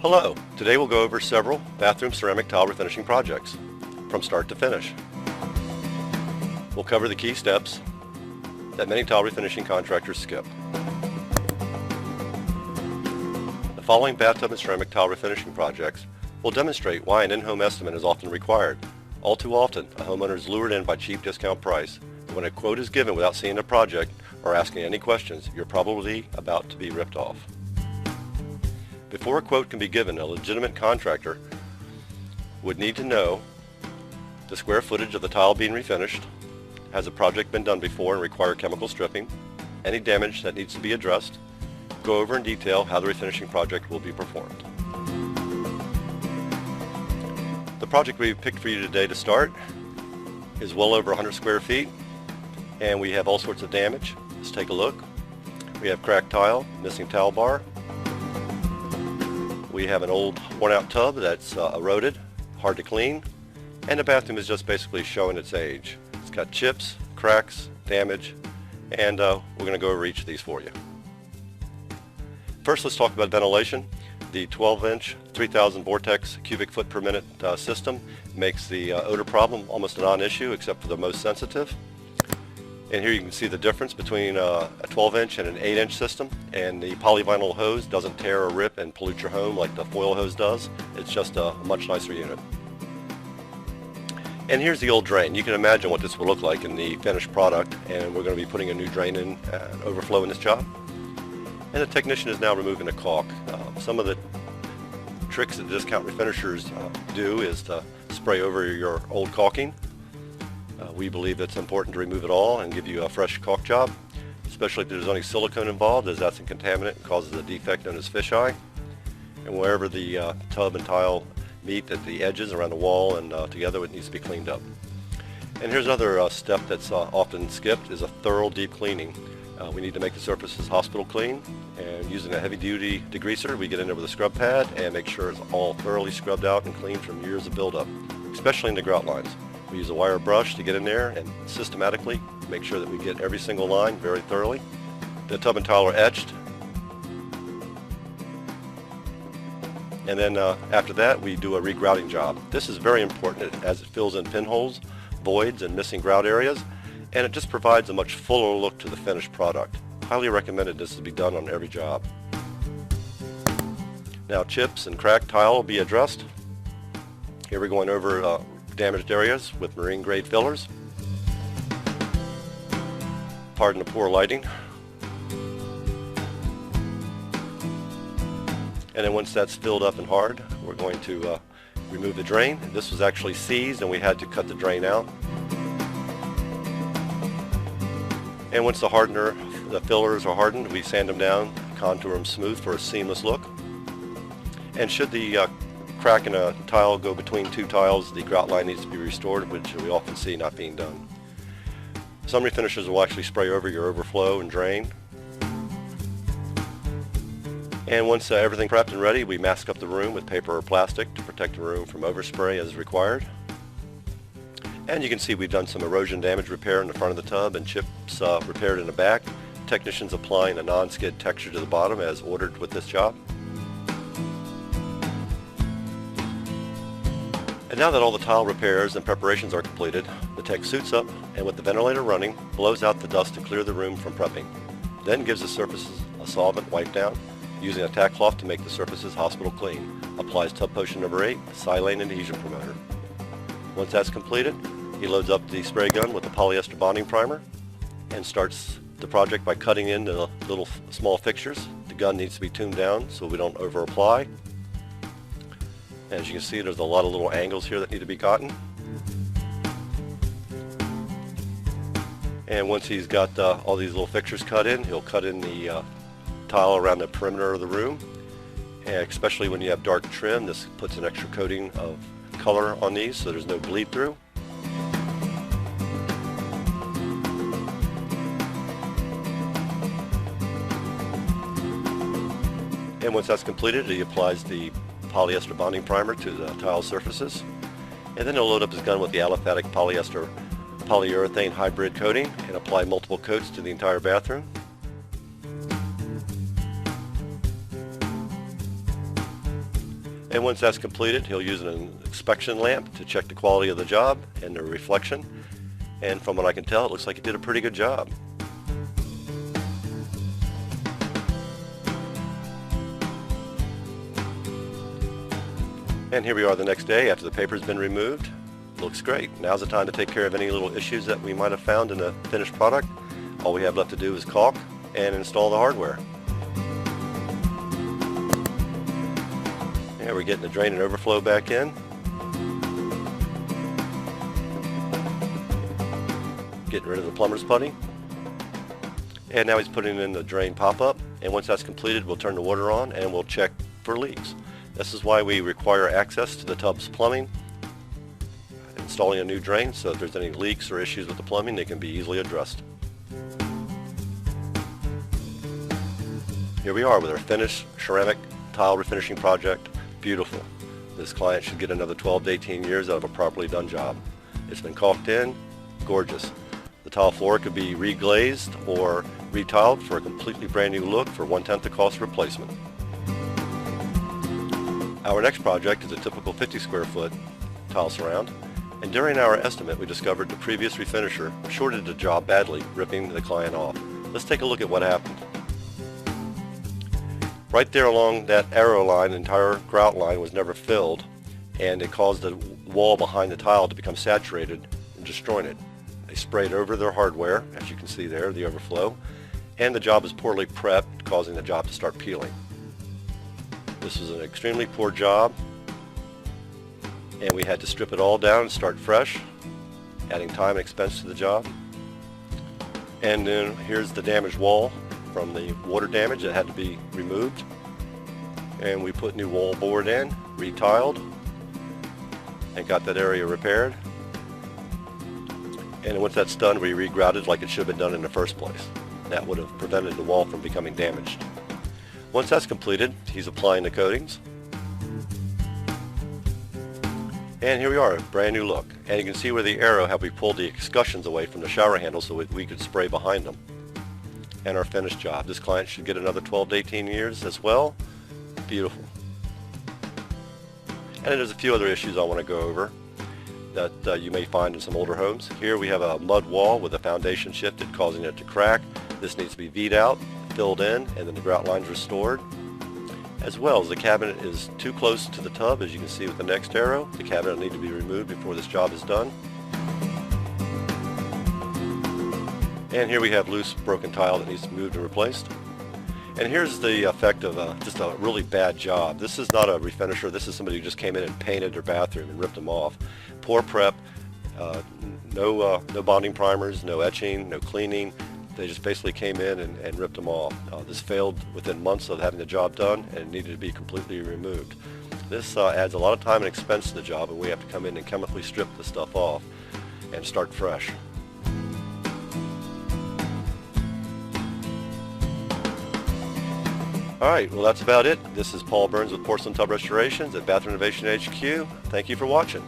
Hello, today we'll go over several bathroom ceramic tile refinishing projects from start to finish. We'll cover the key steps that many tile refinishing contractors skip. The following bathtub and ceramic tile refinishing projects will demonstrate why an in-home estimate is often required. All too often, a homeowner is lured in by cheap discount price. When a quote is given without seeing the project or asking any questions, you're probably about to be ripped off. Before a quote can be given, a legitimate contractor would need to know the square footage of the tile being refinished, has the project been done before and require chemical stripping, any damage that needs to be addressed, go over in detail how the refinishing project will be performed. The project we've picked for you today to start is well over 100 square feet, and we have all sorts of damage. Let's take a look. We have cracked tile, missing towel bar. We have an old worn out tub that's eroded, hard to clean, and the bathroom is just basically showing its age. It's got chips, cracks, damage, and we're going to go over each of these for you. First, let's talk about ventilation. The 12-inch 3000 vortex cubic foot per minute system makes the odor problem almost a non-issue except for the most sensitive. And here you can see the difference between a 12-inch and an 8-inch system, and the polyvinyl hose doesn't tear or rip and pollute your home like the foil hose does. It's just a much nicer unit. And here's the old drain. You can imagine what this will look like in the finished product, and we're going to be putting a new drain in and overflow in this job. And the technician is now removing the caulk. Some of the tricks that discount refinishers do is to spray over your old caulking. We believe it's important to remove it all and give you a fresh caulk job, especially if there's any silicone involved, as that's a contaminant and causes a defect known as fisheye. And wherever the tub and tile meet at the edges around the wall and together, it needs to be cleaned up. And here's another step that's often skipped, is a thorough deep cleaning. We need to make the surfaces hospital clean, and using a heavy-duty degreaser, we get in there with a scrub pad and make sure it's all thoroughly scrubbed out and clean from years of buildup, especially in the grout lines. We use a wire brush to get in there and systematically make sure that we get every single line very thoroughly. The tub and tile are etched, and then after that we do a regrouting job. This is very important as it fills in pinholes, voids, and missing grout areas, and it just provides a much fuller look to the finished product. Highly recommended this to be done on every job. Now chips and cracked tile will be addressed. Here we're going over damaged areas with marine grade fillers. Pardon the poor lighting. And then once that's filled up and hard, we're going to remove the drain. This was actually seized and we had to cut the drain out. And once the fillers are hardened, we sand them down, contour them smooth for a seamless look. And should the crack in a tile go between two tiles, the grout line needs to be restored, which we often see not being done. Some refinishers will actually spray over your overflow and drain. And once everything's prepped and ready, we mask up the room with paper or plastic to protect the room from overspray as required. And you can see we've done some erosion damage repair in the front of the tub and chips repaired in the back. Technicians applying a non-skid texture to the bottom as ordered with this job. And now that all the tile repairs and preparations are completed, the tech suits up and with the ventilator running, blows out the dust to clear the room from prepping. Then gives the surfaces a solvent wipe down, using a tack cloth to make the surfaces hospital clean. Applies tub potion number 8, silane adhesion promoter. Once that's completed, he loads up the spray gun with the polyester bonding primer and starts the project by cutting in the little small fixtures. The gun needs to be tuned down so we don't over apply. As you can see, there's a lot of little angles here that need to be gotten. And once he's got all these little fixtures cut in, he'll cut in the tile around the perimeter of the room. And especially when you have dark trim, this puts an extra coating of color on these so there's no bleed through. And once that's completed, he applies the polyester bonding primer to the tile surfaces, and then he'll load up his gun with the aliphatic polyester polyurethane hybrid coating and apply multiple coats to the entire bathroom. And once that's completed, he'll use an inspection lamp to check the quality of the job and the reflection. And from what I can tell, it looks like he did a pretty good job. And here we are the next day after the paper's been removed. Looks great. Now's the time to take care of any little issues that we might have found in the finished product. All we have left to do is caulk and install the hardware. And we're getting the drain and overflow back in. Getting rid of the plumber's putty. And now he's putting in the drain pop-up. And once that's completed, we'll turn the water on and we'll check for leaks. This is why we require access to the tub's plumbing. Installing a new drain, so if there's any leaks or issues with the plumbing, they can be easily addressed. Here we are with our finished ceramic tile refinishing project. Beautiful. This client should get another 12 to 18 years out of a properly done job. It's been caulked in, gorgeous. The tile floor could be reglazed or retiled for a completely brand new look for 1/10 the cost replacement. Our next project is a typical 50 square foot tile surround, and during our estimate we discovered the previous refinisher shorted the job badly, ripping the client off. Let's take a look at what happened. Right there along that arrow line, the entire grout line was never filled, and it caused the wall behind the tile to become saturated and destroying it. They sprayed over their hardware, as you can see there, the overflow, and the job is poorly prepped, causing the job to start peeling. This was an extremely poor job, and we had to strip it all down and start fresh, adding time and expense to the job. And then here's the damaged wall from the water damage that had to be removed. And we put new wall board in, retiled, and got that area repaired. And once that's done, we regrouted like it should have been done in the first place. That would have prevented the wall from becoming damaged. Once that's completed, he's applying the coatings. And here we are, a brand new look. And you can see where the arrow, how we pulled the escutcheons away from the shower handle so we could spray behind them. And our finished job. This client should get another 12 to 18 years as well. Beautiful. And then there's a few other issues I want to go over that you may find in some older homes. Here we have a mud wall with a foundation shifted, causing it to crack. This needs to be V'd out, filled in, and then the grout lines restored. As well as the cabinet is too close to the tub, as you can see with the next arrow. The cabinet will need to be removed before this job is done. And here we have loose broken tile that needs to be moved and replaced. And here's the effect of just a really bad job. This is not a refinisher. This is somebody who just came in and painted their bathroom and ripped them off. Poor prep, no bonding primers, no etching, no cleaning. They just basically came in and ripped them off. This failed within months of having the job done and needed to be completely removed. This adds a lot of time and expense to the job, and we have to come in and chemically strip the stuff off and start fresh. Alright, well that's about it. This is Paul Burns with Porcelain Tub Restorations at Bathroom Innovation HQ. Thank you for watching.